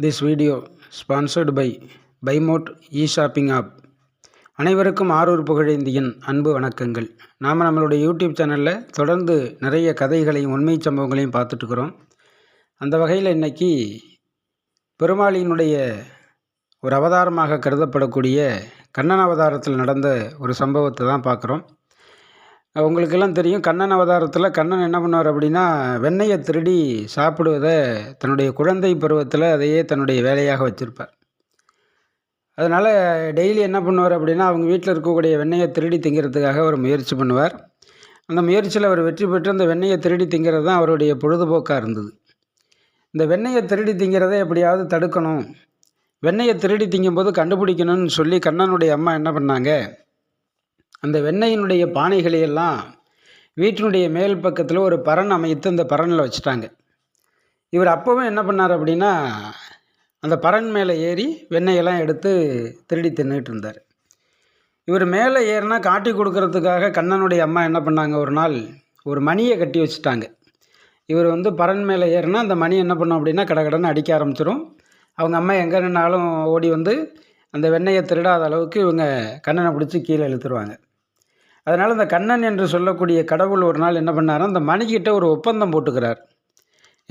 This video sponsored by பைமோட் e-shopping app. அனைவருக்கும் ஆரூர் புகழேந்தியின் அன்பு வணக்கங்கள். நாம் நம்மளுடைய யூடியூப் சேனலில் தொடர்ந்து நிறைய கதைகளையும் உண்மை சம்பவங்களையும் பார்த்துட்ருக்குறோம். அந்த வகையில் இன்றைக்கி பெருமாளினுடைய ஒரு அவதாரமாக கருதப்படக்கூடிய கண்ணன் அவதாரத்தில் நடந்த ஒரு சம்பவத்தை தான் பார்க்குறோம். உங்களுக்கெல்லாம் தெரியும், கண்ணன் அவதாரத்தில் கண்ணன் என்ன பண்ணுவார் அப்படின்னா, வெண்ணெயை திருடி சாப்பிடுவதை தன்னுடைய குழந்தை பருவத்தில் அதையே தன்னுடைய வேலையாக வச்சுருப்பார். அதனால் டெய்லி என்ன பண்ணுவார் அப்படின்னா, அவங்க வீட்டில் இருக்கக்கூடிய வெண்ணெயை திருடி திங்கிறதுக்காக ஒரு முயற்சி பண்ணுவார். அந்த முயற்சியில் அவர் வெற்றி பெற்று அந்த வெண்ணெயை திருடி திங்கிறது தான் அவருடைய பொழுதுபோக்காக இருந்தது. இந்த வெண்ணெயை திருடி திங்கிறதை எப்படியாவது தடுக்கணும், வெண்ணெயை திருடி திங்கும்போது கண்டுபிடிக்கணும்னு சொல்லி கண்ணனுடைய அம்மா என்ன பண்ணாங்க, அந்த வெண்ணெயினுடைய பானைகளையெல்லாம் வீட்டினுடைய மேல் பக்கத்தில் ஒரு பரண் அமைத்து அந்த பரனில் வச்சுட்டாங்க. இவர் அப்போவும் என்ன பண்ணார் அப்படின்னா, அந்த பரண் மேலே ஏறி வெண்ணெயெல்லாம் எடுத்து திருடி தின்னுட்டு இருந்தார். இவர் மேலே ஏறினா காட்டி கொடுக்கறதுக்காக கண்ணனுடைய அம்மா என்ன பண்ணாங்க, ஒரு நாள் ஒரு மணியை கட்டி வச்சுட்டாங்க. இவர் பரண் மேலே ஏறினா அந்த மணி என்ன பண்ணும் அப்படின்னா கடகடன்னு அடிக்க ஆரம்பிச்சிடும். அவங்க அம்மா எங்கே நின்னாலும் ஓடி அந்த வெண்ணெயை திருடாத அளவுக்கு இவங்க கண்ணனை பிடிச்சி கீழே இழுத்துருவாங்க. அதனால் அந்த கண்ணன் என்று சொல்லக்கூடிய கடவுள் ஒரு நாள் என்ன பண்ணார், அந்த மணிக்கிட்ட ஒரு ஒப்பந்தம் போட்டுக்கிறார்.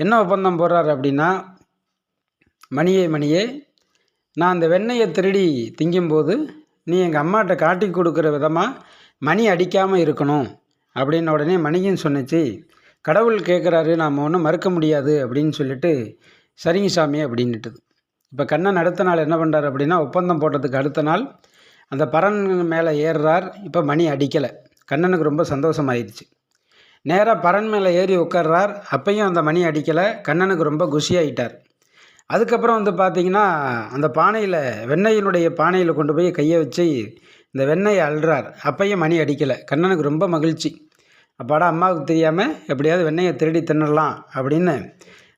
என்ன ஒப்பந்தம் போடுறார் அப்படின்னா, மணியே நான் அந்த வெண்ணெயை திருடி திங்கும்போது நீ எங்கள் அம்மாட்ட காட்டி கொடுக்குற விதமாக மணி அடிக்காமல் இருக்கணும் அப்படின்ன உடனே மணியும் சொன்னிச்சு, கடவுள் கேட்குறாரு, நாம் ஒன்றும் மறுக்க முடியாது அப்படின்னு சொல்லிட்டு சரிங்க சாமி அப்படின்னுட்டுது. இப்போ கண்ணன் அடுத்த நாள் என்ன பண்ணுறார் அப்படின்னா, ஒப்பந்தம் போட்டதுக்கு அடுத்த நாள் அந்த பரண் மேலே ஏறுறார். இப்போ மணி அடிக்கலை. கண்ணனுக்கு ரொம்ப சந்தோஷமாயிடுச்சு. நேராக பரண் மேலே ஏறி உட்கார்றார். அப்பையும் அந்த மணி அடிக்கலை. கண்ணனுக்கு ரொம்ப குஷியாகிட்டார். அதுக்கப்புறம் பார்த்திங்கன்னா, அந்த பானையில் வெண்ணெயினுடைய பானையில் கொண்டு போய் கையை வச்சு இந்த வெண்ணெயை அள்ளுறார். அப்பையும் மணி அடிக்கலை. கண்ணனுக்கு ரொம்ப மகிழ்ச்சி. அப்பாடா, அம்மாவுக்கு தெரியாமல் எப்படியாவது வெண்ணெயை திருடி தின்னலாம் அப்படின்னு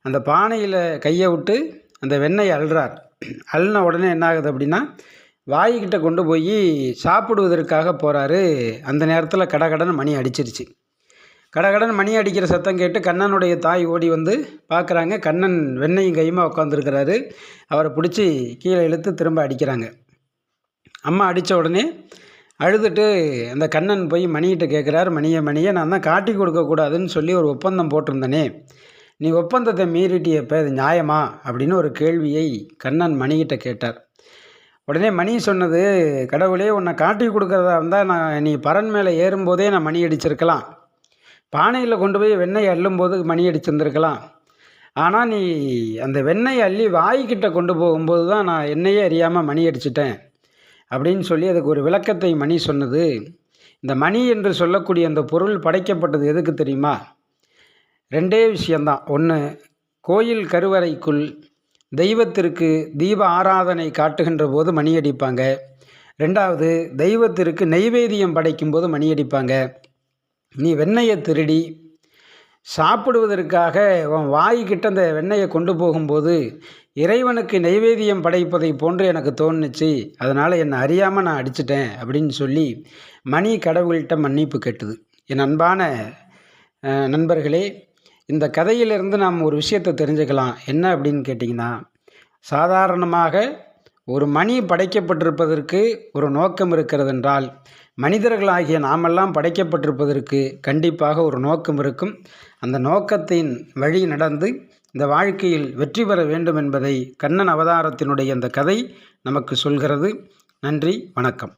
அந்த பானையில் கையை விட்டு அந்த வெண்ணெயை அள்ளுறார். அள்ளின உடனே என்ன ஆகுது அப்படின்னா, வாய்கிட்ட கொண்டு போய் சாப்பிடுவதற்காக போகிறாரு. அந்த நேரத்தில் கடகடன் மணி அடிச்சிருச்சு. கடகடன் மணி அடிக்கிற சத்தம் கேட்டு கண்ணனுடைய தாய் ஓடி பார்க்குறாங்க. கண்ணன் வெண்ணையும் கையுமா உட்காந்துருக்கிறாரு. அவரை பிடிச்சி கீழே இழுத்து திரும்ப அடிக்கிறாங்க. அம்மா அடித்த உடனே அழுதுட்டு அந்த கண்ணன் போய் மணிகிட்ட கேட்குறாரு, மணியை நான் தான் காட்டி கொடுக்கக்கூடாதுன்னு சொல்லி ஒரு ஒப்பந்தம் போட்டிருந்தனே, நீ ஒப்பந்தத்தை மீறிட்டியப்போ இது நியாயமா அப்படின்னு ஒரு கேள்வியை கண்ணன் மணிகிட்ட கேட்டார். உடனே மணி சொன்னது, கடவுளே, உன்னை காட்டி கொடுக்குறதா இருந்தால் நீ பரண் மேலே ஏறும்போதே நான் மணி அடிச்சிருக்கலாம். பானையில் கொண்டு போய் வெண்ணெய் அள்ளும்போது மணி அடிச்சிருந்துருக்கலாம். ஆனால் நீ அந்த வெண்ணெய் அள்ளி வாய்க்கிட்ட கொண்டு போகும்போது தான் நான் என்னையே அறியாமல் மணி அடிச்சிட்டேன் அப்படின்னு சொல்லி அதுக்கு ஒரு விளக்கத்தை மணி சொன்னது. இந்த மணி என்று சொல்லக்கூடிய அந்த பொருள் படைக்கப்பட்டது எதுக்கு தெரியுமா? ரெண்டே விஷயந்தான். ஒன்று, கோயில் கருவறைக்குள் தெய்வத்திற்கு தீப ஆராதனை காட்டுகின்ற போது மணி அடிப்பாங்க. ரெண்டாவது, தெய்வத்திற்கு நெய்வேத்தியம் படைக்கும்போது மணி அடிப்பாங்க. நீ வெண்ணெயை திருடி சாப்பிடுவதற்காக உன் வாய்கிட்ட அந்த வெண்ணெயை கொண்டு போகும்போது இறைவனுக்கு நெய்வேத்தியம் படைப்பதை போன்று எனக்கு தோணுச்சு, அதனால் என்னை அறியாமல் நான் அடிச்சிட்டேன் அப்படின்னு சொல்லி மணி கடவுள்கிட்ட மன்னிப்பு கேட்டுது. என் அன்பான நண்பர்களே, இந்த கதையிலிருந்து நாம் ஒரு விஷயத்தை தெரிஞ்சுக்கலாம். என்ன அப்படின்னு கேட்டிங்கன்னா, சாதாரணமாக ஒரு மணி படைக்கப்பட்டிருப்பதற்கு ஒரு நோக்கம் இருக்கிறது என்றால், மனிதர்களாகிய நாமெல்லாம் படைக்கப்பட்டிருப்பதற்கு கண்டிப்பாக ஒரு நோக்கம் இருக்கும். அந்த நோக்கத்தின் வழி நடந்து இந்த வாழ்க்கையில் வெற்றி பெற வேண்டும் என்பதை கண்ணன் அவதாரத்தினுடைய அந்த கதை நமக்கு சொல்கிறது. நன்றி, வணக்கம்.